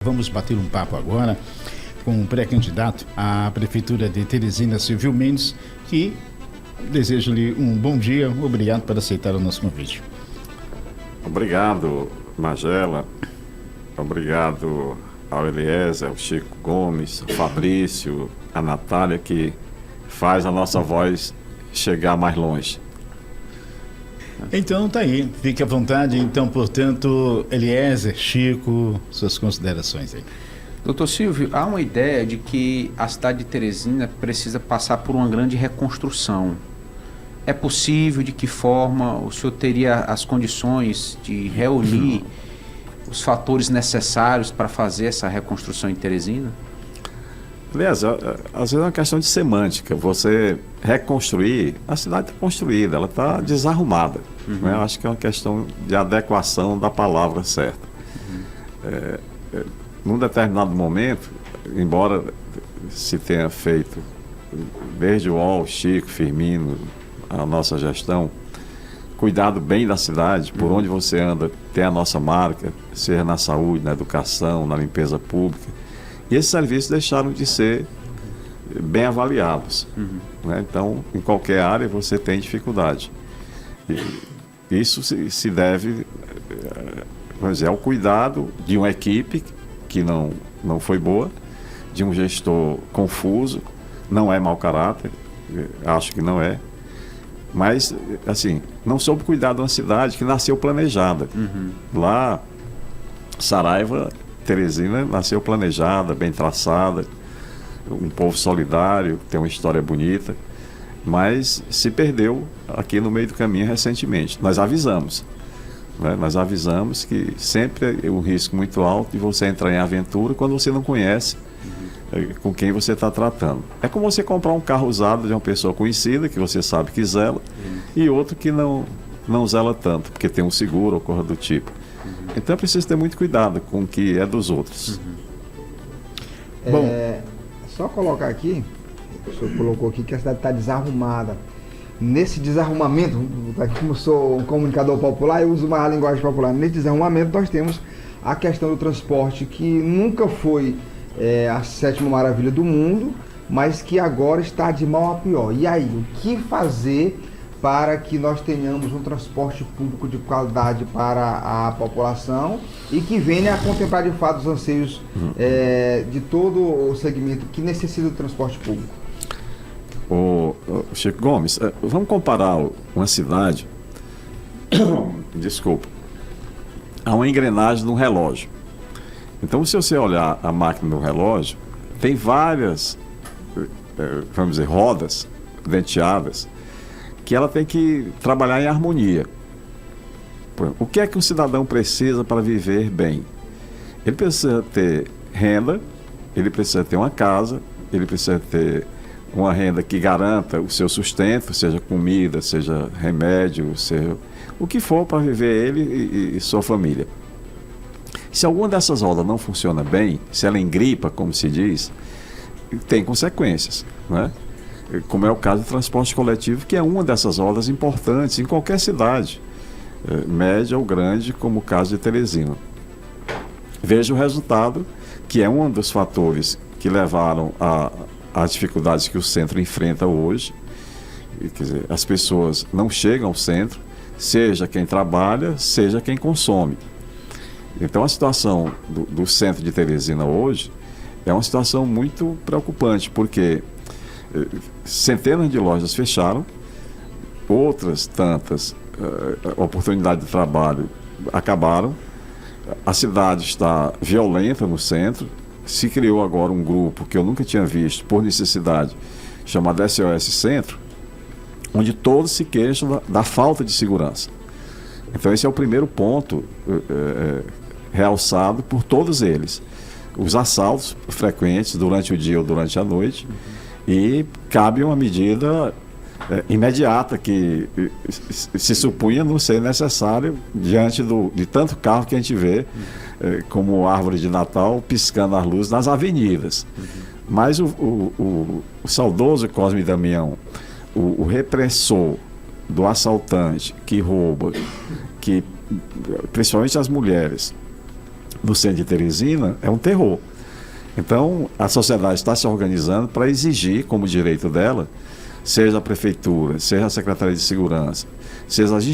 Vamos bater um papo agora com o pré-candidato à Prefeitura de Teresina, Silvio Mendes, que desejo-lhe um bom dia. Obrigado por aceitar o nosso convite. Obrigado, Magela. Obrigado ao Eliezer, ao Chico Gomes, ao Fabrício, a Natália, que faz a nossa voz chegar mais longe. Então tá aí, fique à vontade. Então, portanto, Eliezer, Chico, suas considerações aí. Doutor Silvio, há uma ideia de que a cidade de Teresina precisa passar por uma grande reconstrução. É possível? De que forma? O senhor teria as condições de reunir os fatores necessários para fazer essa reconstrução em Teresina? Aliás, às vezes é uma questão de semântica. Você reconstruir, a cidade está construída, ela está desarrumada. Né? Eu acho que é uma questão de adequação da palavra certa. Num determinado momento, embora se tenha feito, desde o UOL, Chico, Firmino, a nossa gestão, cuidado bem da cidade, por onde você anda, tem a nossa marca, seja na saúde, na educação, na limpeza pública. E esses serviços deixaram de ser bem avaliados. Né? Então, em qualquer área você tem dificuldade. E isso se deve, vamos dizer, ao cuidado de uma equipe que não foi boa, de um gestor confuso, não é mau caráter, acho que não é, mas, assim, não soube cuidar de uma cidade que nasceu planejada. Lá, Saraiva, Teresina nasceu planejada, bem traçada, um povo solidário, tem uma história bonita, mas se perdeu aqui no meio do caminho recentemente. Nós avisamos, né? Nós avisamos que sempre é um risco muito alto de você entrar em aventura quando você não conhece com quem você está tratando. É como você comprar um carro usado de uma pessoa conhecida, que você sabe que zela, e outro que não zela tanto, porque tem um seguro ou coisa do tipo. Então é preciso ter muito cuidado com o que é dos outros. Bom, só colocar aqui, o senhor colocou aqui que a cidade está desarrumada. Nesse desarrumamento, como sou um comunicador popular, eu uso mais a linguagem popular. Nesse desarrumamento nós temos a questão do transporte, que nunca foi a sétima maravilha do mundo, mas que agora está de mal a pior. E aí, o que fazer para que nós tenhamos um transporte público de qualidade para a população e que venha a contemplar de fato os anseios de todo o segmento que necessita do transporte público? O Chico Gomes, vamos comparar uma cidade, desculpa, a uma engrenagem de um relógio. Então, se você olhar a máquina do relógio, tem várias, vamos dizer, rodas denteadas, que ela tem que trabalhar em harmonia. O que é que um cidadão precisa para viver bem? Ele precisa ter renda, ele precisa ter uma casa, ele precisa ter uma renda que garanta o seu sustento, seja comida, seja remédio, seja o que for para viver ele e sua família. Se alguma dessas rodas não funciona bem, se ela engripa, como se diz, tem consequências, né? Como é o caso do transporte coletivo, que é uma dessas rodas importantes em qualquer cidade, média ou grande, como o caso de Teresina. Veja o resultado, que é um dos fatores que levaram às dificuldades que o centro enfrenta hoje. Quer dizer, as pessoas não chegam ao centro, seja quem trabalha, seja quem consome. Então a situação do centro de Teresina hoje é uma situação muito preocupante, porque centenas de lojas fecharam, outras tantas oportunidades de trabalho acabaram, a cidade está violenta no centro, se criou agora um grupo que eu nunca tinha visto, por necessidade, chamado SOS Centro, onde todos se queixam da falta de segurança. Então esse é o primeiro ponto realçado por todos eles. Os assaltos frequentes durante o dia ou durante a noite, e cabe uma medida imediata que se supunha não ser necessário diante de tanto carro que a gente vê, como árvore de Natal piscando as luzes nas avenidas. Mas o saudoso Cosme Damião, o repressor do assaltante que rouba, que principalmente as mulheres, no centro de Teresina é um terror. Então, a sociedade está se organizando para exigir, como direito dela, seja a prefeitura, seja a Secretaria de Segurança, seja as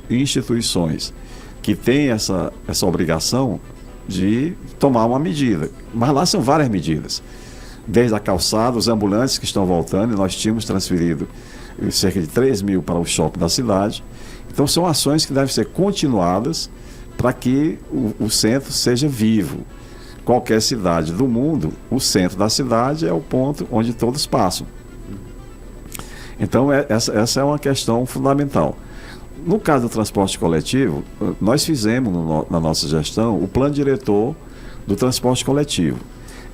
instituições que têm essa obrigação de tomar uma medida. Mas lá são várias medidas. Desde a calçada, os ambulantes que estão voltando, nós tínhamos transferido cerca de 3 mil para o shopping da cidade. Então, são ações que devem ser continuadas para que o centro seja vivo. Qualquer cidade do mundo, o centro da cidade é o ponto onde todos passam. Então, essa é uma questão fundamental. No caso do transporte coletivo, nós fizemos na nossa gestão o plano diretor do transporte coletivo,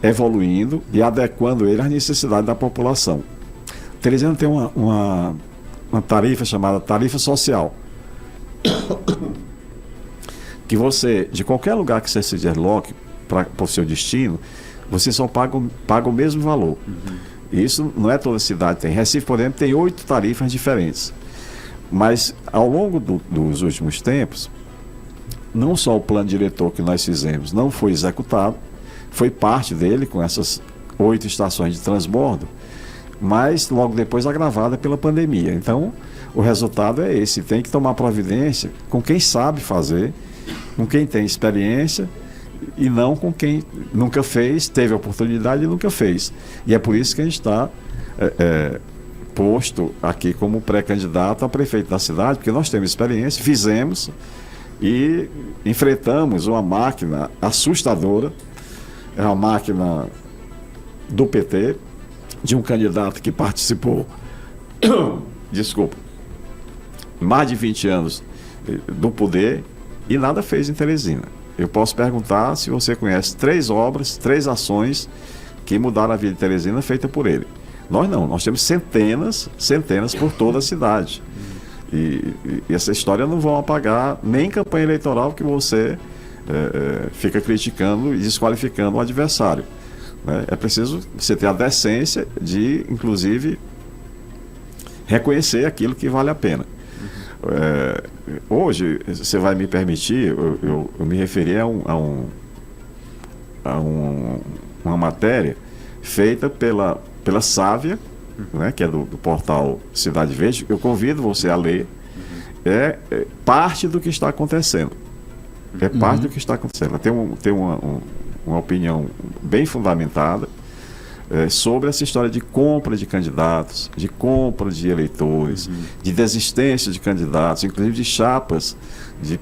evoluindo e adequando ele às necessidades da população. Teresina tem uma tarifa chamada tarifa social, que você, de qualquer lugar que você se desloque para o seu destino, você só paga o mesmo valor. Isso não é toda cidade tem. Recife, por exemplo, tem 8 tarifas diferentes. Mas, ao longo dos últimos tempos, não só o plano diretor que nós fizemos não foi executado, foi parte dele com essas 8 estações de transbordo, mas logo depois agravada pela pandemia. Então, o resultado é esse. Tem que tomar providência com quem sabe fazer, com quem tem experiência, e não com quem nunca fez, teve a oportunidade e nunca fez. E é por isso que a gente está posto aqui como pré-candidato a prefeito da cidade, porque nós temos experiência, fizemos e enfrentamos uma máquina assustadora, é uma máquina do PT, de um candidato que participou, mais de 20 anos do poder e nada fez em Teresina. Eu posso perguntar se você conhece 3 obras, 3 ações que mudaram a vida de Teresina feita por ele. Nós não, nós temos centenas por toda a cidade. E essa história não vão apagar nem em campanha eleitoral que você fica criticando e desqualificando o adversário. Né? É preciso você ter a decência de, inclusive, reconhecer aquilo que vale a pena. Hoje, você vai me permitir, eu me referi a uma matéria feita pela Sávia, né, que é do portal Cidade Verde. Eu convido você a ler. É parte do que está acontecendo. É parte do que está acontecendo. Ela tem uma opinião bem fundamentada sobre essa história de compra de candidatos, de compra de eleitores, de desistência de candidatos, inclusive de chapas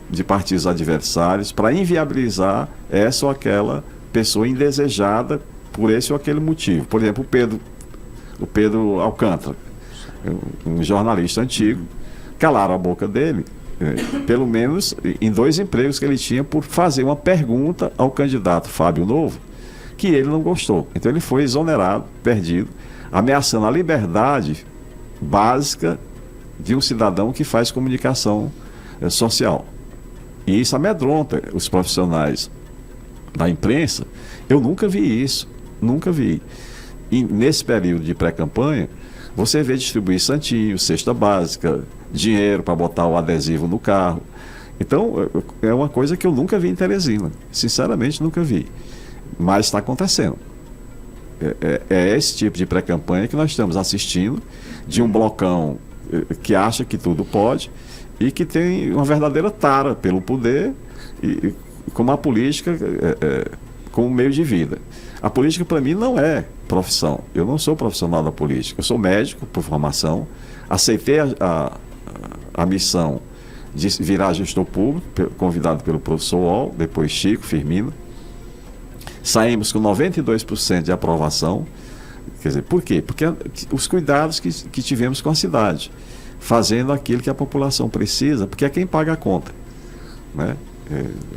de partidos adversários, para inviabilizar essa ou aquela pessoa indesejada por esse ou aquele motivo. Por exemplo, o Pedro Alcântara, um jornalista antigo, calaram a boca dele, pelo menos em 2 empregos que ele tinha, por fazer uma pergunta ao candidato Fábio Novo, que ele não gostou. Então ele foi exonerado, perdido, ameaçando a liberdade básica de um cidadão que faz comunicação social. E isso amedronta os profissionais da imprensa. Eu nunca vi isso, nunca vi. E nesse período de pré-campanha, você vê distribuir santinho, cesta básica, dinheiro para botar o adesivo no carro. Então, é uma coisa que eu nunca vi em Teresina. Sinceramente, nunca vi. Mas está acontecendo. É esse tipo de pré-campanha que nós estamos assistindo, de um blocão que acha que tudo pode e que tem uma verdadeira tara pelo poder e como a política como meio de vida. A política, para mim, não é profissão. Eu não sou profissional da política. Eu sou médico por formação. Aceitei a missão de virar gestor público, convidado pelo professor Wall, depois Chico Firmino. Saímos com 92% de aprovação. Quer dizer, por quê? Porque os cuidados que tivemos com a cidade, fazendo aquilo que a população precisa, porque é quem paga a conta, né?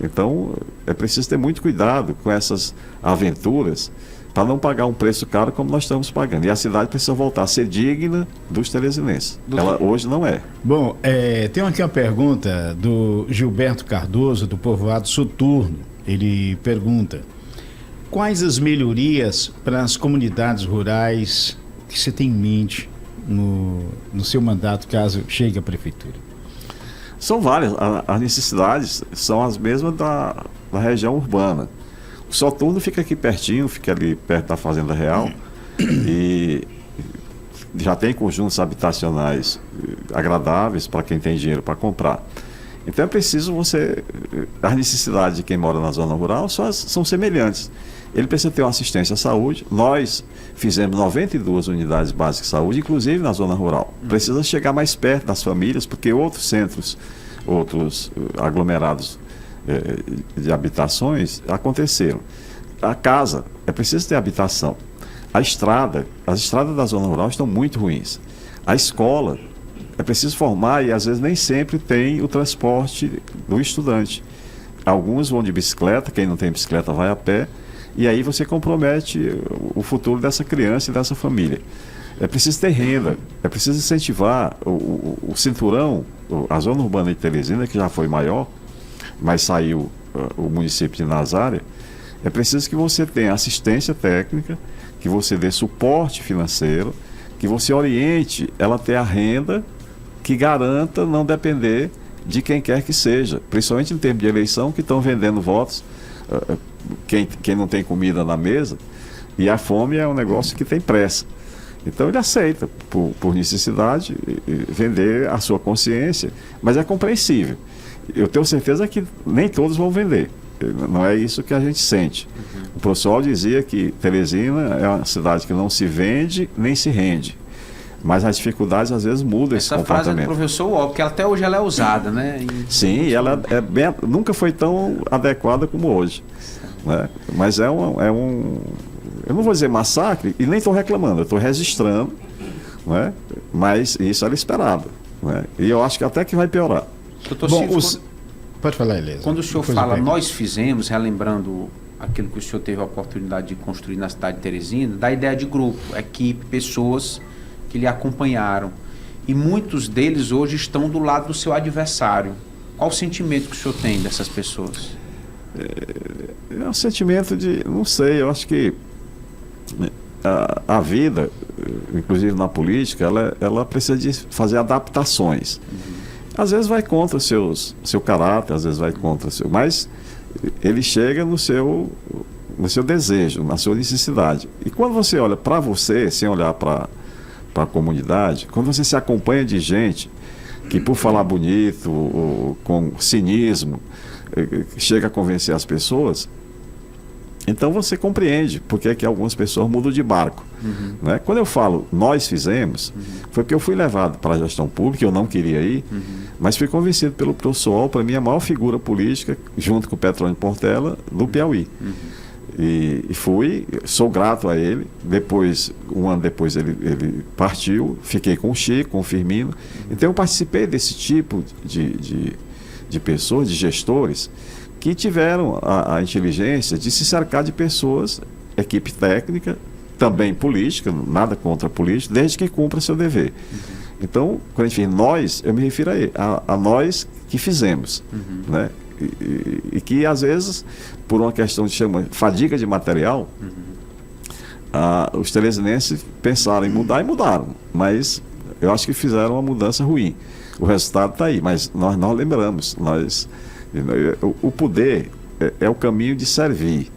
Então, é preciso ter muito cuidado com essas aventuras para não pagar um preço caro como nós estamos pagando. E a cidade precisa voltar a ser digna dos teresinenses. Ela hoje não é. Bom, tem aqui uma pergunta do Gilberto Cardoso, do povoado Soturno. Ele pergunta: quais as melhorias para as comunidades rurais que você tem em mente no seu mandato, caso chegue à prefeitura? São várias. As necessidades são as mesmas da da região urbana. O Soturno fica aqui pertinho, fica ali perto da Fazenda Real, e já tem conjuntos habitacionais agradáveis para quem tem dinheiro para comprar. Então é preciso as necessidades de quem mora na zona rural são semelhantes. Ele precisa ter uma assistência à saúde. Nós fizemos 92 unidades básicas de saúde, inclusive na zona rural. Precisa chegar mais perto das famílias, porque outros centros, outros aglomerados de habitações aconteceram. A casa, é preciso ter habitação. As estradas da zona rural estão muito ruins. A escola, é preciso formar, e às vezes nem sempre tem o transporte do estudante. Alguns vão de bicicleta, quem não tem bicicleta vai a pé, e aí você compromete o futuro dessa criança e dessa família. É preciso ter renda, é preciso incentivar o cinturão, a zona urbana de Teresina, que já foi maior, mas saiu o município de Nazárea. É preciso que você tenha assistência técnica, que você dê suporte financeiro, que você oriente ela a ter a renda que garanta não depender de quem quer que seja, principalmente em termos de eleição, que estão vendendo votos, quem não tem comida na mesa, e a fome é um negócio que tem pressa. Então ele aceita, por necessidade, vender a sua consciência, mas é compreensível. Eu tenho certeza que nem todos vão vender, não é isso que a gente sente. O professor dizia que Teresina é uma cidade que não se vende nem se rende, mas as dificuldades às vezes mudam esse comportamento. Essa frase é do professor Uol, porque até hoje ela é usada, né? Sim, ela nunca foi tão adequada como hoje, né? Mas eu não vou dizer massacre, e nem estou reclamando, eu estou registrando, né? Mas isso era esperado, né? E eu acho que até que vai piorar. Bom, pode falar, Elisa. Quando o senhor fala nós fizemos, relembrando aquilo que o senhor teve a oportunidade de construir na cidade de Teresina, da ideia de grupo, equipe, pessoas que lhe acompanharam. E muitos deles hoje estão do lado do seu adversário. Qual o sentimento que o senhor tem dessas pessoas? É um sentimento de, não sei, eu acho que a vida, inclusive na política, ela precisa de fazer adaptações. Às vezes vai contra o seu caráter, às vezes vai contra o seu... Mas ele chega no seu desejo, na sua necessidade. E quando você olha para você, sem olhar para a comunidade, quando você se acompanha de gente que, por falar bonito, ou com cinismo, chega a convencer as pessoas, então você compreende porque é que algumas pessoas mudam de barco. Né? Quando eu falo nós fizemos, foi porque eu fui levado para a gestão pública, eu não queria ir, mas fui convencido pelo professor, para mim a maior figura política, junto com o Petrônio Portela, do Piauí. E fui, sou grato a ele. Depois, um ano depois ele partiu, fiquei com o Chico, com o Firmino. Então eu participei desse tipo de pessoas, de gestores, que tiveram a inteligência de se cercar de pessoas, equipe técnica, também política, nada contra a política, desde que cumpra seu dever. Então, quando a gente diz nós, eu me refiro a nós que fizemos, né? E que às vezes, por uma questão de fadiga de material, os telesinenses pensaram em mudar e mudaram, mas eu acho que fizeram uma mudança ruim. O resultado está aí, mas nós lembramos, o poder é o caminho de servir.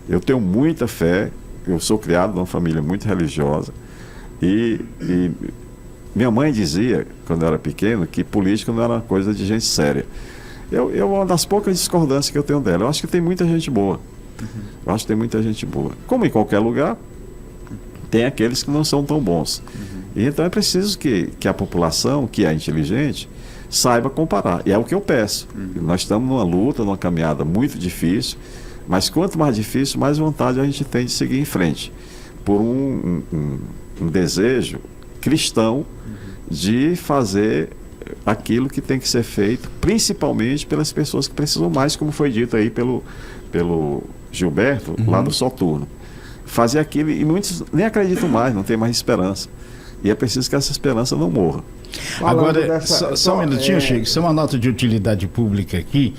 Eu tenho muita fé, eu sou criado numa família muito religiosa, e minha mãe dizia, quando eu era pequeno, que política não era uma coisa de gente séria. Uma das poucas discordâncias que eu tenho dela. Eu acho que tem muita gente boa. Eu acho que tem muita gente boa. Como em qualquer lugar, tem aqueles que não são tão bons. E então é preciso que a população, que é inteligente, saiba comparar. E é o que eu peço. Nós estamos numa luta, numa caminhada muito difícil, mas quanto mais difícil, mais vontade a gente tem de seguir em frente. Por um desejo cristão de fazer aquilo que tem que ser feito, principalmente pelas pessoas que precisam mais, como foi dito aí pelo Gilberto, lá do Soturno. Fazer aquilo, e muitos nem acreditam mais, não tem mais esperança. E é preciso que essa esperança não morra. Agora, só um minutinho, Chico, só uma nota de utilidade pública aqui.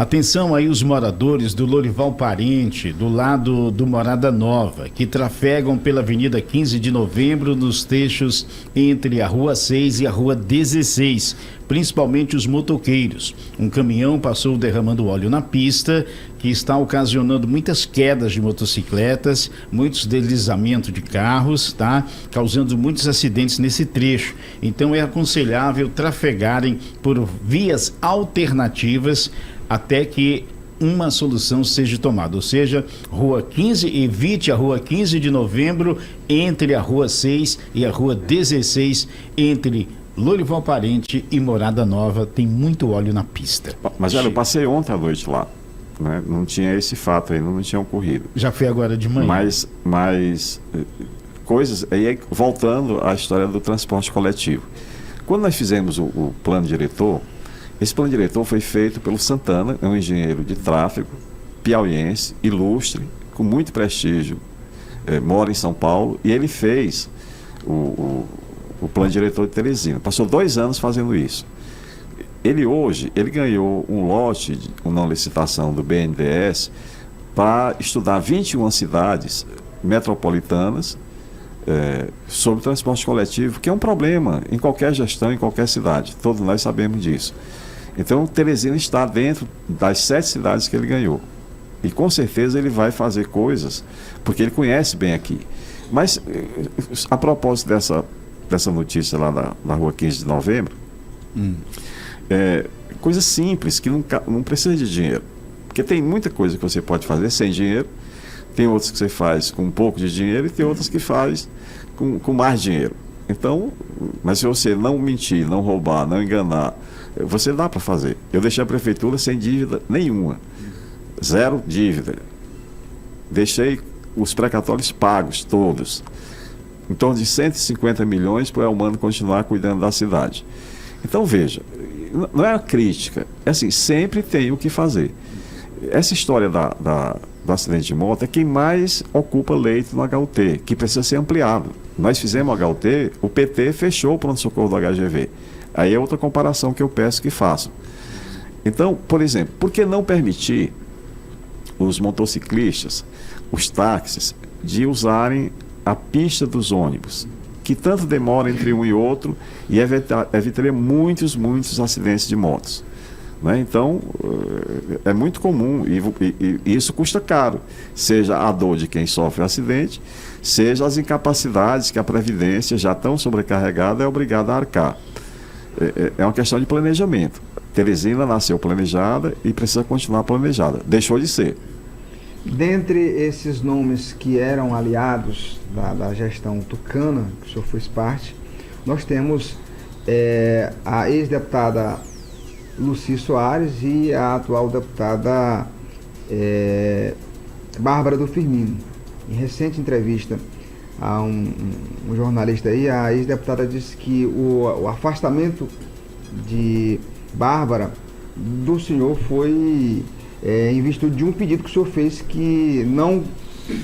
Atenção aí os moradores do Lorival Parente, do lado do Morada Nova, que trafegam pela Avenida 15 de Novembro nos trechos entre a Rua 6 e a Rua 16, principalmente os motoqueiros. Um caminhão passou derramando óleo na pista, que está ocasionando muitas quedas de motocicletas, muitos deslizamentos de carros, tá? Causando muitos acidentes nesse trecho. Então é aconselhável trafegarem por vias alternativas até que uma solução seja tomada, ou seja, Rua 15, evite a Rua 15 de Novembro entre a Rua 6 e a Rua 16, entre Lorival Parente e Morada Nova, tem muito óleo na pista. Mas olha, eu passei ontem à noite lá, né? Não tinha esse fato ainda, não tinha ocorrido. Já foi agora de manhã. Mas coisas, aí voltando à história do transporte coletivo. Quando nós fizemos o plano diretor, esse plano diretor foi feito pelo Santana, é um engenheiro de tráfego, piauiense, ilustre, com muito prestígio, mora em São Paulo, e ele fez o plano diretor de Teresina. Passou 2 anos fazendo isso. Ele ganhou um lote, uma licitação do BNDES, para estudar 21 cidades metropolitanas sobre transporte coletivo, que é um problema em qualquer gestão, em qualquer cidade. Todos nós sabemos disso. Então, Teresina está dentro das 7 cidades que ele ganhou. E com certeza ele vai fazer coisas, porque ele conhece bem aqui. Mas, a propósito dessa notícia lá na Rua 15 de Novembro, coisas simples, que não precisa de dinheiro. Porque tem muita coisa que você pode fazer sem dinheiro, tem outras que você faz com um pouco de dinheiro e tem outras que faz com mais dinheiro. Então, mas se você não mentir, não roubar, não enganar, você dá para fazer. Eu deixei a prefeitura sem dívida nenhuma, 0 dívida. Deixei os precatórios pagos todos, em torno de 150 milhões para o Elmano continuar cuidando da cidade. Então veja, não é uma crítica, é assim, sempre tem o que fazer. Essa história do acidente de moto é quem mais ocupa leito no HUT, que precisa ser ampliado. Nós fizemos o HUT, o PT fechou o pronto-socorro do HGV. Aí é outra comparação que eu peço que façam. Então, por exemplo, por que não permitir os motociclistas, os táxis, de usarem a pista dos ônibus, que tanto demora entre um e outro e evitaria muitos acidentes de motos, né? Então, é muito comum e isso custa caro, seja a dor de quem sofre o acidente, seja as incapacidades que a Previdência, já tão sobrecarregada, é obrigada a arcar. É uma questão de planejamento. Teresina nasceu planejada e precisa continuar planejada. Deixou de ser. Dentre esses nomes que eram aliados da gestão tucana, que o senhor fez parte, nós temos a ex-deputada Lucy Soares e a atual deputada Bárbara do Firmino. Em recente entrevista a um jornalista aí, a ex-deputada disse que o afastamento de Bárbara do senhor foi em virtude de um pedido que o senhor fez, que não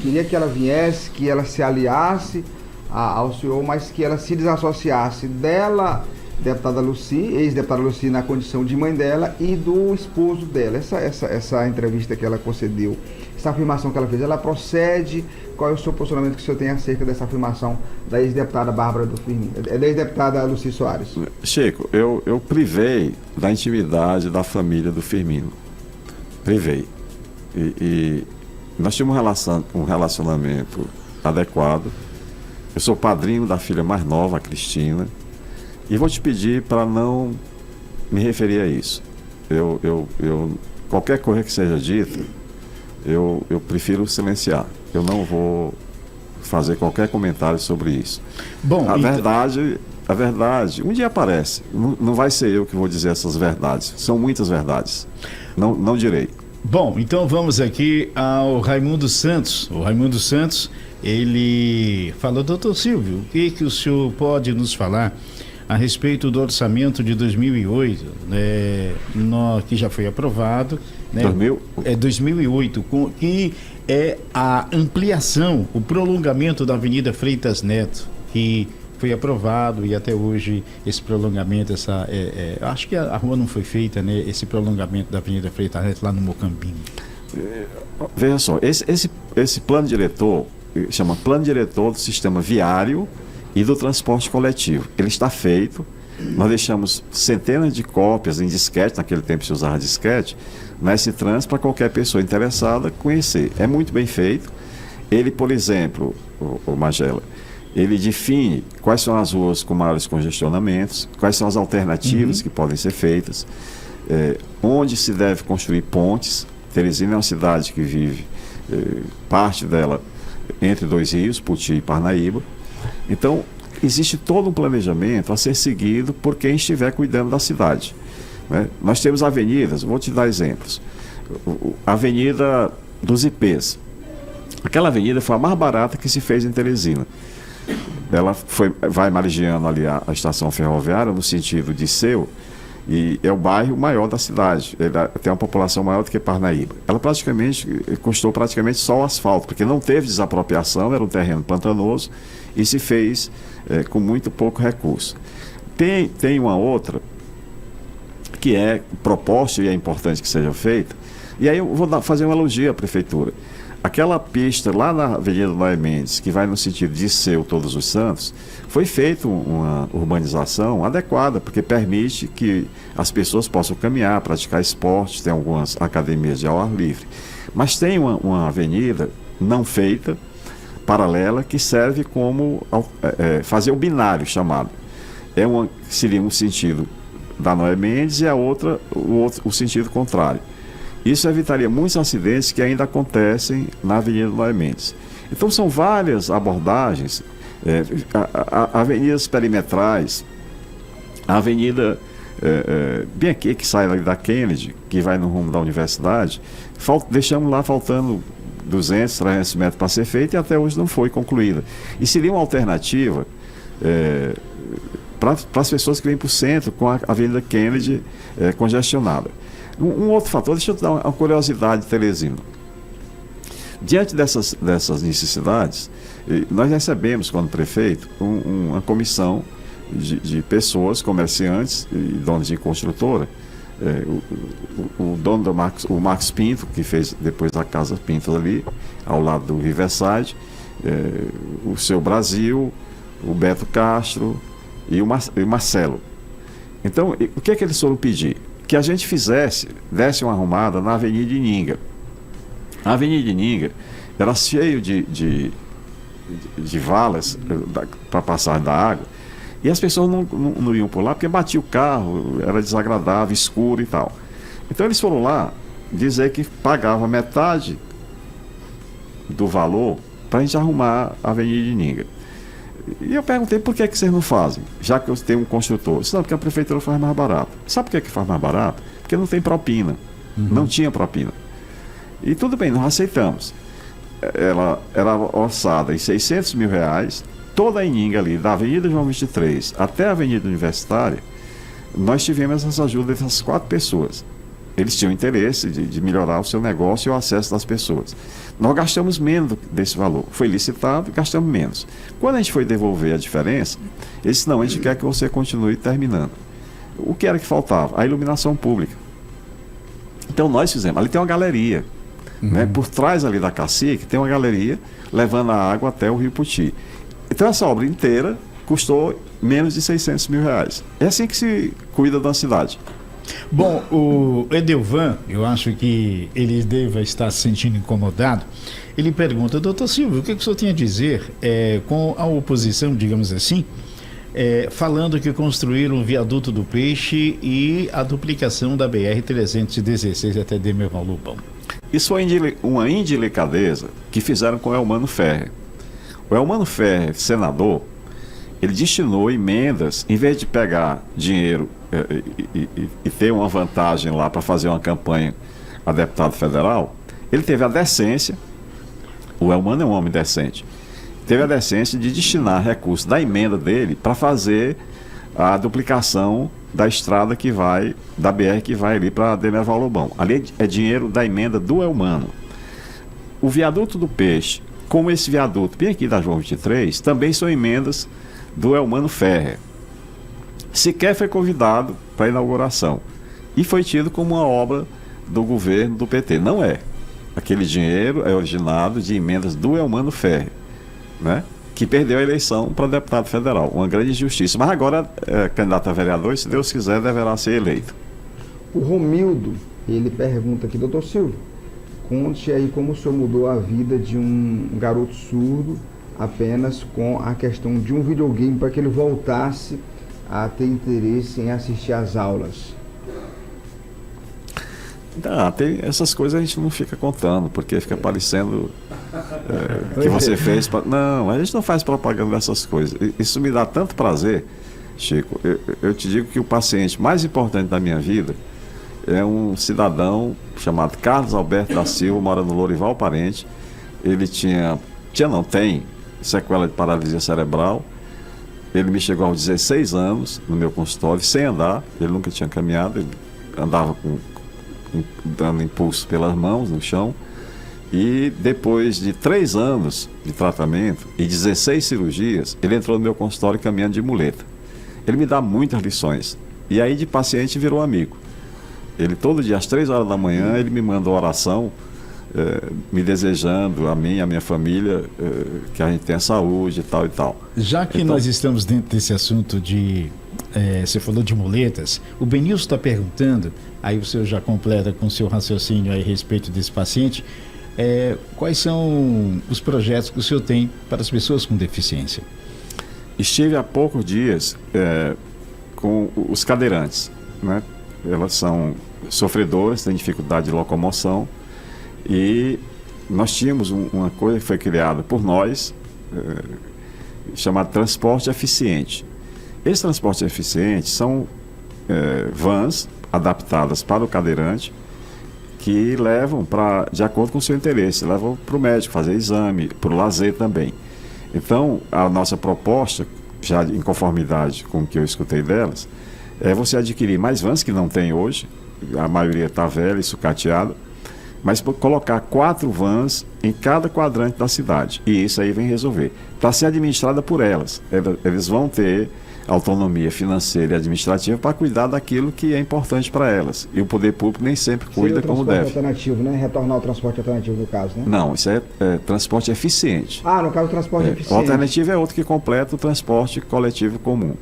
queria que ela viesse, que ela se aliasse ao senhor, mas que ela se desassociasse dela, deputada Lucy, ex-deputada Lucy, na condição de mãe dela, e do esposo dela. Essa entrevista que ela concedeu, essa afirmação que ela fez, ela procede? Qual é o seu posicionamento que o senhor tem acerca dessa afirmação da ex-deputada Bárbara do Firmino, da ex-deputada Lucy Soares? Chico, eu privei da intimidade da família do Firmino. Privei. E nós tínhamos um relacionamento adequado. Eu sou padrinho da filha mais nova, a Cristina, e vou te pedir para não me referir a isso. Qualquer coisa que seja dita, eu prefiro silenciar. Eu não vou fazer qualquer comentário sobre isso. Bom, a verdade, um dia aparece. Não vai ser eu que vou dizer essas verdades. São muitas verdades. Não direi. Bom, então vamos aqui ao Raimundo Santos. O Raimundo Santos, ele falou: doutor Silvio, o que o senhor pode nos falar a respeito do orçamento de 2008, que já foi aprovado, né? 2008, que é a ampliação, o prolongamento da Avenida Freitas Neto, que foi aprovado e até hoje esse prolongamento, acho que a rua não foi feita, né? Esse prolongamento da Avenida Freitas Neto lá no Mocambinho. Veja só, esse plano diretor chama Plano Diretor do Sistema Viário e do Transporte Coletivo. Ele está feito, nós deixamos centenas de cópias em disquete, naquele tempo se usava disquete, nesse trânsito para qualquer pessoa interessada conhecer. É muito bem feito. Ele, por exemplo, o Magela, ele define quais são as ruas com maiores congestionamentos, quais são as alternativas que podem ser feitas, onde se deve construir pontes. Teresina é uma cidade que vive, parte dela, entre dois rios, Puti e Parnaíba. Então, existe todo um planejamento a ser seguido por quem estiver cuidando da cidade, né? Nós temos avenidas, vou te dar exemplos. A Avenida dos Ipês. Aquela avenida foi a mais barata que se fez em Teresina. Ela vai margeando ali a estação ferroviária no sentido de Seu, e é o bairro maior da cidade. Ele tem uma população maior do que Parnaíba. Ela custou praticamente só o asfalto, porque não teve desapropriação, era um terreno pantanoso e se fez com muito pouco recurso. Tem uma outra que é proposta e é importante que seja feita, e aí eu vou fazer uma elogio à prefeitura. Aquela pista lá na Avenida Noé Mendes, que vai no sentido de Seu Todos os Santos, foi feita uma urbanização adequada, porque permite que as pessoas possam caminhar, praticar esportes, tem algumas academias de ao ar livre. Mas tem uma avenida não feita, paralela, que serve como fazer o binário chamado. Seria um sentido da Noé Mendes e a outra, o sentido contrário. Isso evitaria muitos acidentes que ainda acontecem na Avenida Noé Mendes. Então são várias abordagens, avenidas perimetrais, a avenida bem aqui que sai da Kennedy, que vai no rumo da universidade, deixamos lá faltando 200, 300 metros para ser feita e até hoje não foi concluída. E seria uma alternativa para as pessoas que vêm para o centro com a Avenida Kennedy congestionada. Um outro fator, deixa eu te dar uma curiosidade de Teresina. Diante dessas necessidades, nós recebemos, quando prefeito, uma comissão de pessoas, comerciantes e donos de construtora. O dono o Marcos Pinto, que fez depois a Casa Pinto ali, ao lado do Riverside, o Seu Brasil, o Beto Castro e o Marcelo. Então, o que eles foram pedir? Que a gente desse uma arrumada na Avenida Ininga. A Avenida Ininga era cheio de valas para passar da água, e as pessoas não iam por lá porque batia o carro, era desagradável, escuro e tal. Então eles foram lá dizer que pagava metade do valor para a gente arrumar a Avenida Ininga. E eu perguntei por que vocês não fazem, já que eu tenho um construtor. Disse, não, porque a prefeitura faz mais barato. Sabe por que faz mais barato? Porque não tem propina. Não tinha propina. E tudo bem, nós aceitamos. Ela era orçada em R$600 mil, toda a Ininga ali, da Avenida João 23 até a Avenida Universitária, nós tivemos essa ajuda dessas 4 pessoas. Eles tinham interesse de melhorar o seu negócio e o acesso das pessoas. Nós gastamos menos desse valor. Foi licitado e gastamos menos. Quando a gente foi devolver a diferença, eles disseram, não, a gente quer que você continue terminando. O que era que faltava? A iluminação pública. Então nós fizemos. Ali tem uma galeria. Né? Por trás ali da Cacique tem uma galeria levando a água até o Rio Puti. Então essa obra inteira custou menos de R$600 mil. É assim que se cuida da cidade. Bom, o Edelvan, eu acho que ele deva estar se sentindo incomodado. Ele pergunta, doutor Silvio, o que o senhor tem a dizer com a oposição, digamos assim, falando que construíram o viaduto do Peixe e a duplicação da BR-316 até Demerval Lobão? Isso foi uma indelicadeza que fizeram com o Elmano Ferrer. O Elmano Ferrer, senador, ele destinou emendas, em vez de pegar dinheiro e ter uma vantagem lá para fazer uma campanha a deputado federal, ele teve a decência, o Elmano é um homem decente, teve a decência de destinar recursos da emenda dele para fazer a duplicação da estrada que vai, da BR que vai ali para Demerval Lobão. Ali é dinheiro da emenda do Elmano. O viaduto do Peixe, como esse viaduto bem aqui da João 23, também são emendas do Elmano Ferrer. Sequer foi convidado para a inauguração. E foi tido como uma obra do governo do PT. Não é. Aquele dinheiro é originado de emendas do Elmano Ferrer, né? Que perdeu a eleição para deputado federal. Uma grande injustiça. Mas agora é candidato a vereador e, se Deus quiser, deverá ser eleito. O Romildo, ele pergunta aqui, doutor Silvio, conte aí como o senhor mudou a vida de um garoto surdo apenas com a questão de um videogame para que ele voltasse a ter interesse em assistir às aulas. Tem essas coisas a gente não fica contando, porque fica parecendo que você fez. Não, a gente não faz propaganda dessas coisas. Isso me dá tanto prazer, Chico. Eu te digo que o paciente mais importante da minha vida é um cidadão chamado Carlos Alberto da Silva, mora no Lourival Parente. Ele tem sequela de paralisia cerebral. Ele me chegou aos 16 anos no meu consultório, sem andar. Ele nunca tinha caminhado, ele andava dando impulso pelas mãos no chão. E depois de 3 anos de tratamento e 16 cirurgias, ele entrou no meu consultório caminhando de muleta. Ele me dá muitas lições. E aí, de paciente, virou amigo. Ele, todo dia, às 3 horas da manhã, ele me manda uma oração, me desejando, a mim e a minha família, que a gente tenha saúde e tal e tal. Já que nós estamos dentro desse assunto você falou de muletas, o Benilson está perguntando, aí o senhor já completa com o seu raciocínio aí a respeito desse paciente, quais são os projetos que o senhor tem para as pessoas com deficiência? Estive há poucos dias com os cadeirantes, né? Elas são sofredoras, têm dificuldade de locomoção, e nós tínhamos uma coisa que foi criada por nós, chamada transporte eficiente. Esse transporte eficiente são vans adaptadas para o cadeirante, que levam de acordo com o seu interesse, levam para o médico fazer exame, para o lazer também. Então, a nossa proposta, já em conformidade com o que eu escutei delas, é você adquirir mais vans, que não tem hoje, a maioria está velha e sucateada, mas colocar 4 vans em cada quadrante da cidade, e isso aí vem resolver. Para ser administrada por elas, eles vão ter autonomia financeira e administrativa para cuidar daquilo que é importante para elas, e o poder público nem sempre cuida como deve. Transporte alternativo, né? Retornar ao transporte alternativo no caso, né? Não, isso é transporte eficiente. No caso, transporte eficiente. O alternativo é outro que completa o transporte coletivo comum.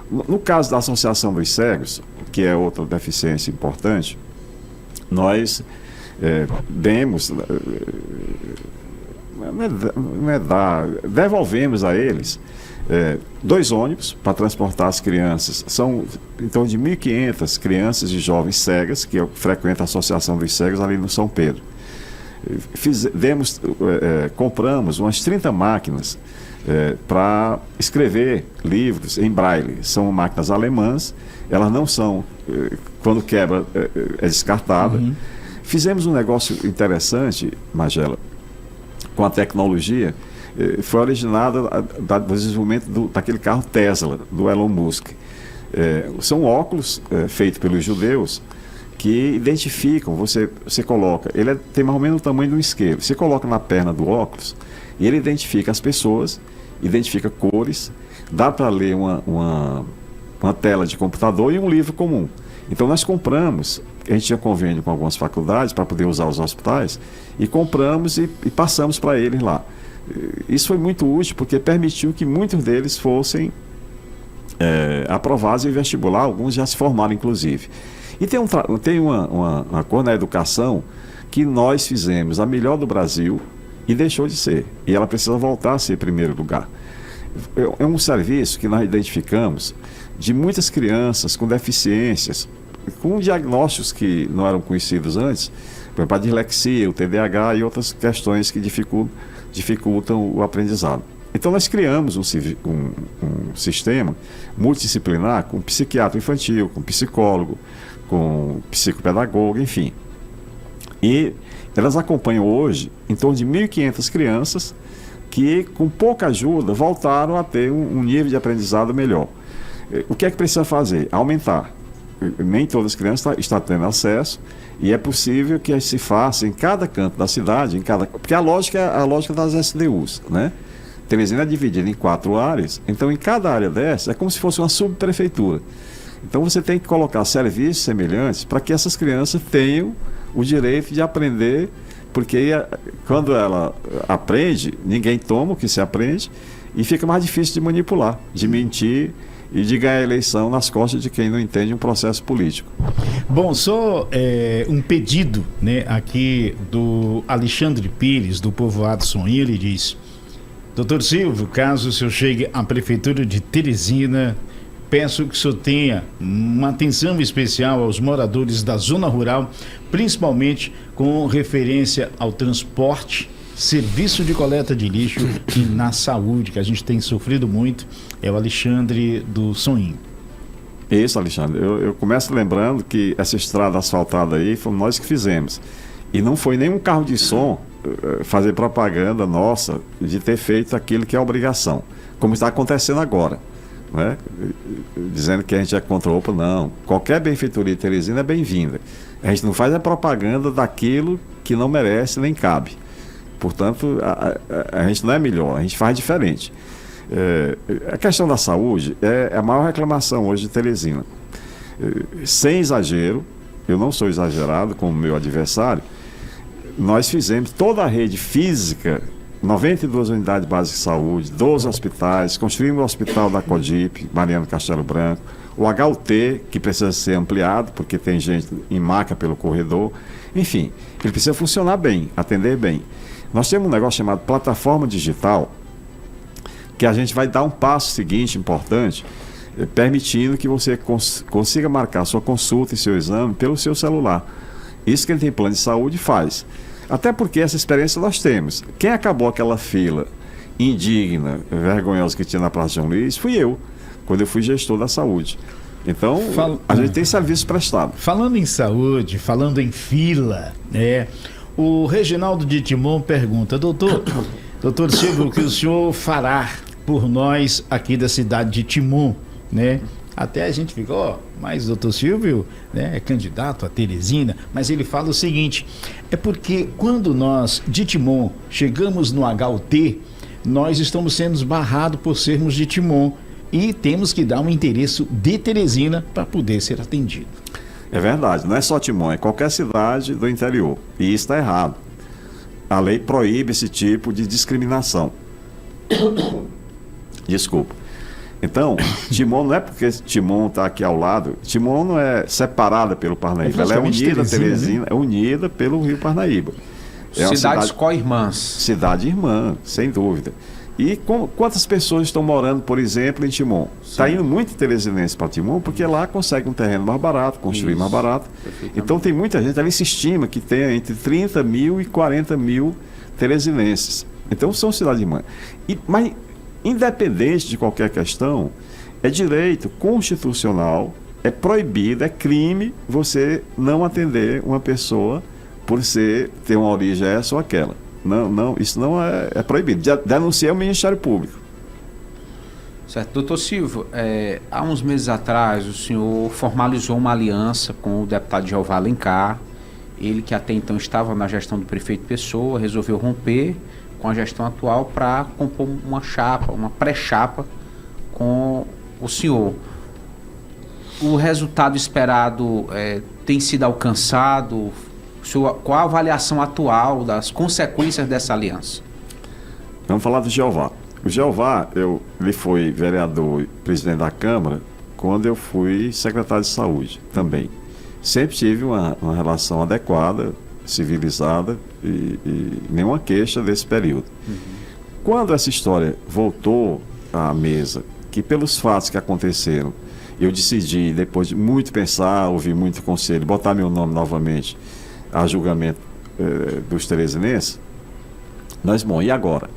No caso da Associação dos Cegos, que é outra deficiência importante, nós devolvemos a eles 2 ônibus para transportar as crianças. São em torno de 1.500 crianças e jovens cegas que frequentam a Associação dos Cegos ali no São Pedro. Compramos umas 30 máquinas para escrever livros em braille. São máquinas alemãs, elas não são, quando quebra, é descartada. Uhum. Fizemos um negócio interessante, Magela, com a tecnologia. Foi originada do desenvolvimento daquele carro Tesla, do Elon Musk. São óculos feitos pelos judeus que identificam, você coloca, ele tem mais ou menos o tamanho de um isqueiro, você coloca na perna do óculos e ele identifica as pessoas, identifica cores, dá para ler uma tela de computador e um livro comum. Então nós compramos, a gente tinha convênio com algumas faculdades para poder usar os hospitais, e compramos e passamos para eles lá. Isso foi muito útil porque permitiu que muitos deles fossem aprovados em vestibular, alguns já se formaram inclusive. E tem uma coisa na educação que nós fizemos a melhor do Brasil e deixou de ser, e ela precisa voltar a ser primeiro lugar. É um serviço que nós identificamos de muitas crianças com deficiências, com diagnósticos que não eram conhecidos antes, por exemplo, a dislexia, o TDAH e outras questões que dificultam o aprendizado. Então nós criamos um sistema multidisciplinar com psiquiatra infantil, com psicólogo, com psicopedagogo, enfim. E elas acompanham hoje em torno de 1.500 crianças que, com pouca ajuda, voltaram a ter um nível de aprendizado melhor. O que é que precisa fazer? Aumentar. Nem todas as crianças estão tendo acesso, e é possível que se faça em cada canto da cidade, porque a lógica é a lógica das SDUs, né? Teresina é dividida em 4 áreas, então em cada área dessa é como se fosse uma subprefeitura. Então você tem que colocar serviços semelhantes para que essas crianças tenham o direito de aprender, porque quando ela aprende, ninguém toma o que se aprende e fica mais difícil de manipular, de mentir e de ganhar a eleição nas costas de quem não entende um processo político. Bom, só um pedido, né, aqui do Alexandre Pires, do povoado Soninho. Ele diz: Doutor Silvio, caso o senhor chegue à prefeitura de Teresina, peço que o senhor tenha uma atenção especial aos moradores da zona rural, principalmente com referência ao transporte, serviço de coleta de lixo e na saúde, que a gente tem sofrido muito. É o Alexandre do Soninho. Isso, Alexandre. Eu começo lembrando que essa estrada asfaltada aí fomos nós que fizemos. E não foi nenhum carro de som fazer propaganda nossa de ter feito aquilo que é obrigação, como está acontecendo agora, né? Dizendo que a gente é contra a OPA. Não. Qualquer benfeitoria de Teresina é bem-vinda. A gente não faz a propaganda daquilo que não merece nem cabe. Portanto, a gente não é melhor, a gente faz diferente. A questão da saúde é a maior reclamação hoje de Teresina. Sem exagero, eu não sou exagerado como meu adversário, nós fizemos toda a rede física, 92 unidades básicas de saúde, 12 hospitais, construímos o hospital da CODIP, Mariano Castelo Branco, o HUT, que precisa ser ampliado, porque tem gente em maca pelo corredor. Enfim, ele precisa funcionar bem, atender bem. Nós temos um negócio chamado plataforma digital, que a gente vai dar um passo seguinte importante, permitindo que você consiga marcar sua consulta e seu exame pelo seu celular. Isso quem tem plano de saúde faz. Até porque essa experiência nós temos. Quem acabou aquela fila indigna, vergonhosa que tinha na Praça João Luiz, fui eu, quando eu fui gestor da saúde. Então, a gente tem serviço prestado. Falando em saúde, falando em fila, o Reginaldo de Timon pergunta: doutor Silvio, o que o senhor fará por nós aqui da cidade de Timon, né? Até a gente ficou, mas doutor Silvio, né, é candidato a Teresina, mas ele fala o seguinte: é porque quando nós de Timon chegamos no HUT, nós estamos sendo barrados por sermos de Timon e temos que dar um endereço de Teresina para poder ser atendido. É verdade, não é só Timon, é qualquer cidade do interior. E isso está errado. A lei proíbe esse tipo de discriminação. Desculpa. Então, Timon não é porque Timon está aqui ao lado. Timon não é separada pelo Parnaíba. Ela é unida, Teresina, né? É unida pelo Rio Parnaíba. É cidades co-irmãs. Cidade irmã, sem dúvida. E quantas pessoas estão morando, por exemplo, em Timon? Está indo muito teresinense para Timon, porque lá consegue um terreno mais barato, construir mais barato. Então tem muita gente, ali se estima que tem entre 30 mil e 40 mil teresinenses. Então são cidades irmãs. Mas, independente de qualquer questão, é direito constitucional, é proibido, é crime você não atender uma pessoa por ter uma origem essa ou aquela. Não, isso não é proibido. Denunciar o Ministério Público. Certo. Doutor Silvio, há uns meses atrás o senhor formalizou uma aliança com o deputado Jeová Alencar. Ele, que até então estava na gestão do prefeito Pessoa, resolveu romper com a gestão atual para compor uma chapa, uma pré-chapa com o senhor. O resultado esperado tem sido alcançado? Qual a avaliação atual das consequências dessa aliança? Vamos falar do Jeová. O Jeová, ele foi vereador e presidente da Câmara quando eu fui secretário de Saúde também. Sempre tive uma relação adequada, civilizada e nenhuma queixa desse período. Quando essa história voltou à mesa, que pelos fatos que aconteceram, eu decidi, depois de muito pensar, ouvir muito conselho, botar meu nome novamente a julgamento dos teresinenses, bom, e agora?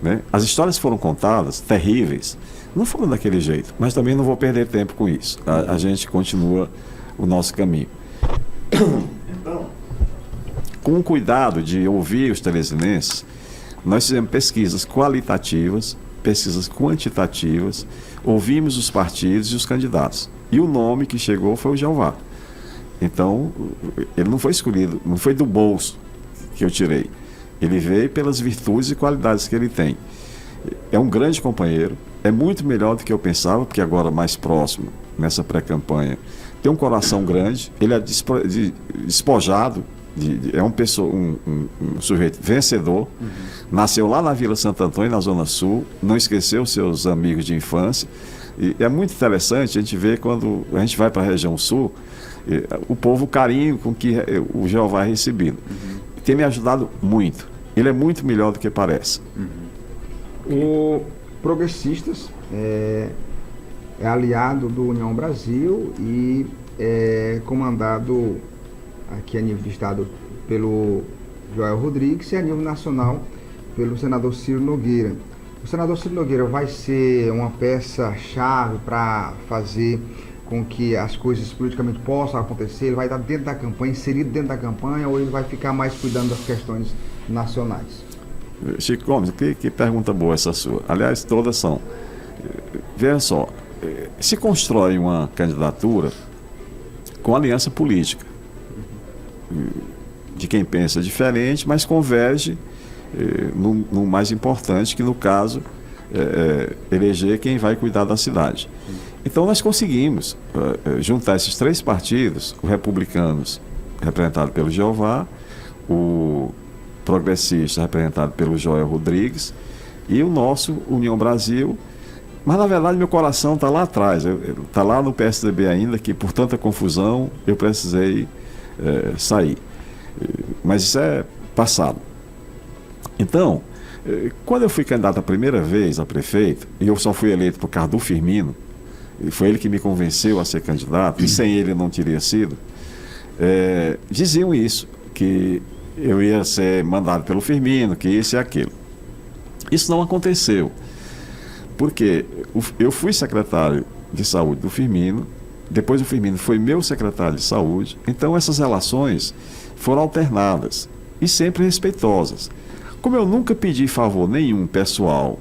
Né? As histórias foram contadas, terríveis, não foram daquele jeito, mas também não vou perder tempo com isso. A gente continua o nosso caminho. Então, com o cuidado de ouvir os teresinenses, nós fizemos pesquisas qualitativas, pesquisas quantitativas, ouvimos os partidos e os candidatos. E o nome que chegou foi o Jeová. Então, ele não foi escolhido, não foi do bolso que eu tirei. Ele veio pelas virtudes e qualidades que ele tem. é um grande companheiro, é muito melhor do que eu pensava, porque agora mais próximo, nessa pré-campanha, tem um coração grande, ele é despojado, é um sujeito vencedor, nasceu lá na Vila Santo Antônio, na Zona Sul, não esqueceu seus amigos de infância, e é muito interessante a gente ver quando a gente vai para a região sul, o povo, o carinho com que o Jeová é recebido. Tem me ajudado muito, ele é muito melhor do que parece. O Progressistas é aliado do União Brasil e é comandado aqui a nível de estado pelo Joel Rodrigues e a nível nacional pelo senador Ciro Nogueira. O senador Ciro Nogueira vai ser uma peça-chave para fazer com que as coisas politicamente possam acontecer? Ele vai estar dentro da campanha, inserido dentro da campanha, ou ele vai ficar mais cuidando das questões nacionais? Chico Gomes, que pergunta boa essa sua. Aliás, todas são. Veja só, se constrói uma candidatura com aliança política, de quem pensa diferente, mas converge no mais importante, que no caso eleger quem vai cuidar da cidade. Então nós conseguimos juntar esses três partidos, os republicanos, representado pelo Jeová, o progressista, representado pelo Joel Rodrigues, e o nosso União Brasil. Mas na verdade meu coração está lá atrás, está lá no PSDB ainda, que por tanta confusão eu precisei sair. Mas isso é passado. Então, quando eu fui candidato a primeira vez a prefeito, e eu só fui eleito por causa do Firmino, e foi ele que me convenceu a ser candidato, e sem ele eu não teria sido, diziam isso, que eu ia ser mandado pelo Firmino, que isso e aquilo. Isso não aconteceu, porque eu fui secretário de saúde do Firmino, depois o Firmino foi meu secretário de saúde, então essas relações foram alternadas e sempre respeitosas. Como eu nunca pedi favor nenhum pessoal,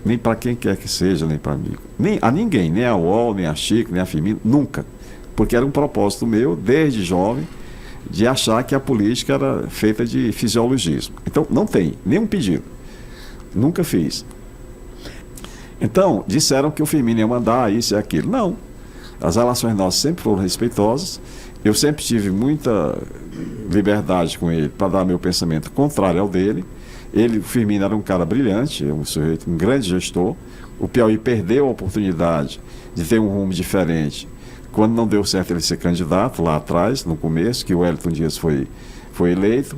nem para quem quer que seja, nem para mim, nem a ninguém, nem a UOL, nem a Chico, nem a Firmino, nunca, porque era um propósito meu, desde jovem, de achar que a política era feita de fisiologismo. Então, não tem nenhum pedido. Nunca fiz. Então, disseram que o Firmino ia mandar isso e aquilo. Não. As relações nossas sempre foram respeitosas. Eu sempre tive muita liberdade com ele para dar meu pensamento contrário ao dele. O Firmino era um cara brilhante, um grande gestor. O Piauí perdeu a oportunidade de ter um rumo diferente quando não deu certo ele ser candidato lá atrás, no começo, que o Wellington Dias foi eleito.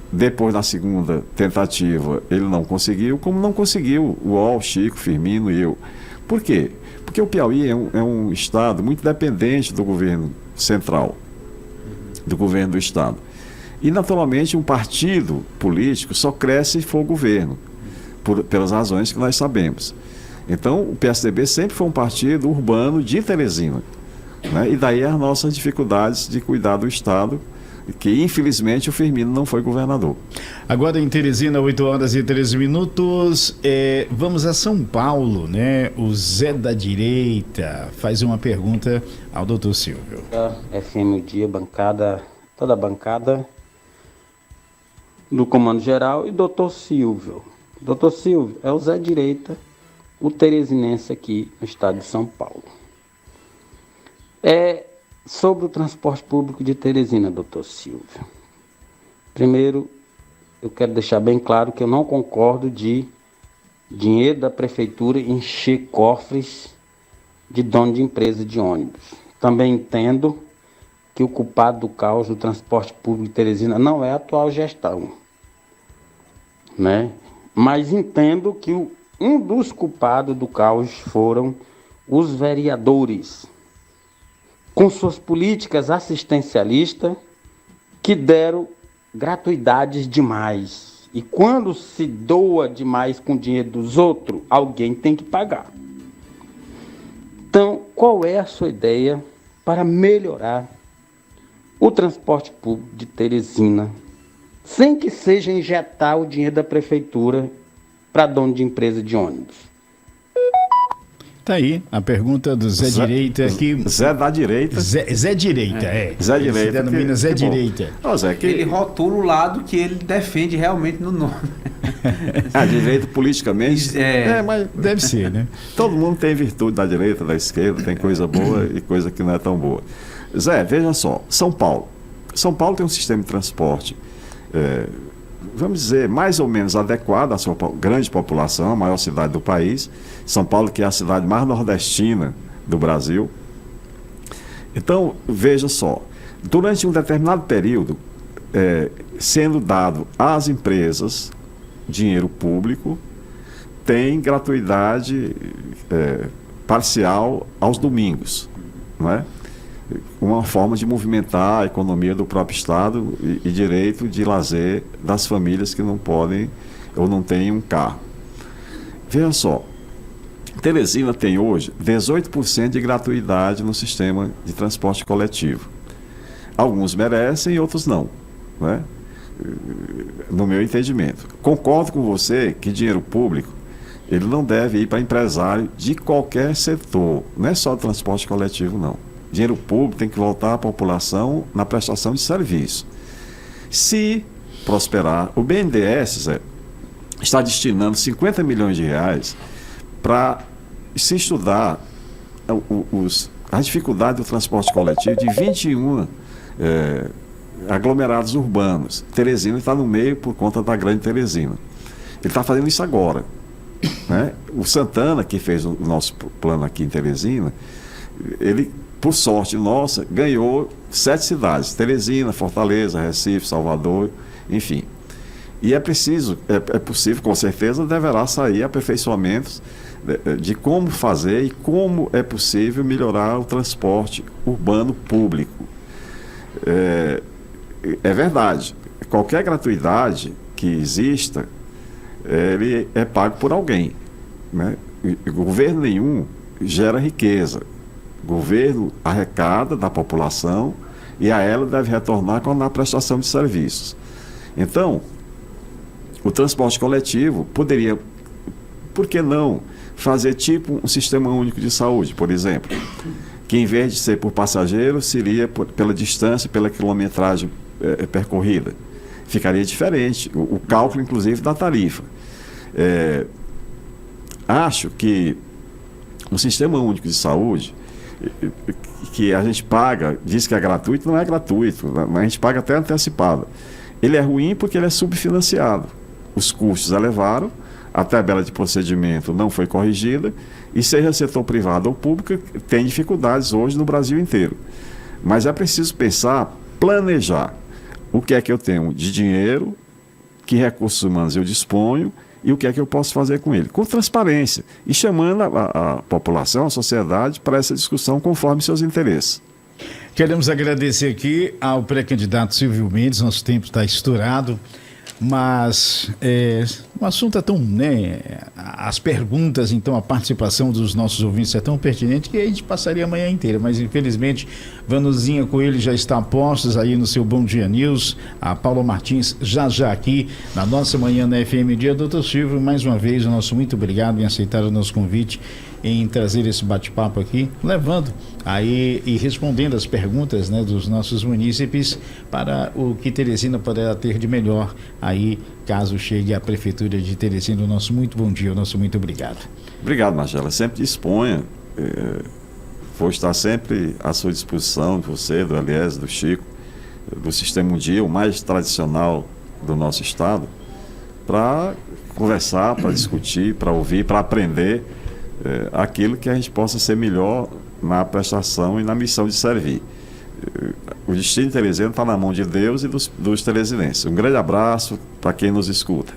Depois, na segunda tentativa, ele não conseguiu, como não conseguiu o UOL, Chico, Firmino e eu. Por quê? Porque o Piauí é um estado muito dependente do governo central, do governo do estado. E, naturalmente, um partido político só cresce se for governo, pelas razões que nós sabemos. Então, o PSDB sempre foi um partido urbano de Teresina, né? E daí as nossas dificuldades de cuidar do estado, que infelizmente o Firmino não foi governador. Agora em Teresina, 8h13. Vamos a São Paulo, né? O Zé da Direita faz uma pergunta ao doutor Silvio. FM o Dia, toda a bancada do Comando Geral e doutor Silvio. Doutor Silvio é o Zé Direita, o teresinense aqui no estado de São Paulo. Sobre o transporte público de Teresina, doutor Silvio. Primeiro, eu quero deixar bem claro que eu não concordo de dinheiro da prefeitura encher cofres de dono de empresa de ônibus. Também entendo que o culpado do caos do transporte público de Teresina não é a atual gestão, né? Mas entendo que um dos culpados do caos foram os vereadores, com suas políticas assistencialistas, que deram gratuidades demais. E quando se doa demais com o dinheiro dos outros, alguém tem que pagar. Então, qual é a sua ideia para melhorar o transporte público de Teresina, sem que seja injetar o dinheiro da prefeitura para dono de empresa de ônibus? Tá aí a pergunta do Zé Direita aqui. Zé da Direita. Zé Direita, Zé Direita. Ele se denomina Zé Direita. Ele rotula o lado que ele defende realmente no nome. A direita politicamente. Mas deve ser, né? Todo mundo tem virtude da direita, da esquerda, tem coisa boa e coisa que não é tão boa. Zé, veja só, São Paulo. São Paulo tem um sistema de transporte, vamos dizer, mais ou menos adequado à sua grande população, a maior cidade do país. São Paulo, que é a cidade mais nordestina do Brasil. Então, veja só, durante um determinado período, sendo dado às empresas dinheiro público, tem gratuidade parcial aos domingos, não é? Uma forma de movimentar a economia do próprio Estado e direito de lazer das famílias que não podem ou não têm um carro. Veja só, Teresina tem hoje 18% de gratuidade no sistema de transporte coletivo. Alguns merecem e outros não, né? No meu entendimento. Concordo com você que dinheiro público ele não deve ir para empresário de qualquer setor, não é só transporte coletivo, não. Dinheiro público tem que voltar à população na prestação de serviço. Se prosperar, o BNDES está destinando 50 milhões de reais para se estudar a dificuldade do transporte coletivo de 21 aglomerados urbanos. Teresina está no meio por conta da Grande Teresina. Ele está fazendo isso agora, né? O Santana, que fez o nosso plano aqui em Teresina, ele, por sorte nossa, ganhou 7 cidades: Teresina, Fortaleza, Recife, Salvador, enfim. E é preciso, é possível, com certeza, deverá sair aperfeiçoamentos de como fazer e como é possível melhorar o transporte urbano público. É verdade, qualquer gratuidade que exista, ele é pago por alguém, né? Governo nenhum gera riqueza. O governo arrecada da população e a ela deve retornar na prestação de serviços. Então, o transporte coletivo poderia, por que não, fazer tipo um sistema único de saúde, por exemplo, que em vez de ser por passageiro, seria pela distância, pela quilometragem percorrida. Ficaria diferente, o cálculo, inclusive, da tarifa. Acho que um sistema único de saúde, que a gente paga, diz que é gratuito, não é gratuito, mas a gente paga até antecipado. Ele é ruim porque ele é subfinanciado. Os custos elevaram, a tabela de procedimento não foi corrigida, e seja setor privado ou público, tem dificuldades hoje no Brasil inteiro. Mas é preciso pensar, planejar o que é que eu tenho de dinheiro, que recursos humanos eu disponho e o que é que eu posso fazer com ele, com transparência, e chamando a população, a sociedade, para essa discussão conforme seus interesses. Queremos agradecer aqui ao pré-candidato Silvio Mendes. Nosso tempo está estourado, mas o assunto é tão, né, as perguntas, então a participação dos nossos ouvintes é tão pertinente que a gente passaria a manhã inteira, mas infelizmente Vanuzinha Coelho já está a postos aí no seu Bom Dia News, a Paula Martins já aqui na nossa manhã na FM Dia. Doutor Silvio, mais uma vez o nosso muito obrigado em aceitar o nosso convite, em trazer esse bate-papo aqui, levando aí e respondendo as perguntas, né, dos nossos munícipes para o que Teresina poderá ter de melhor aí, caso chegue à Prefeitura de Teresina. O nosso muito bom dia, o nosso muito obrigado. Obrigado, Marcela. Sempre disponha. Vou estar sempre à sua disposição, de você, do Elias, do Chico, do Sistema Um Dia, o mais tradicional do nosso estado, para conversar, para discutir, para ouvir, para aprender aquilo que a gente possa ser melhor na prestação e na missão de servir. O destino de Teresina está na mão de Deus e dos teresinenses. Um grande abraço para quem nos escuta.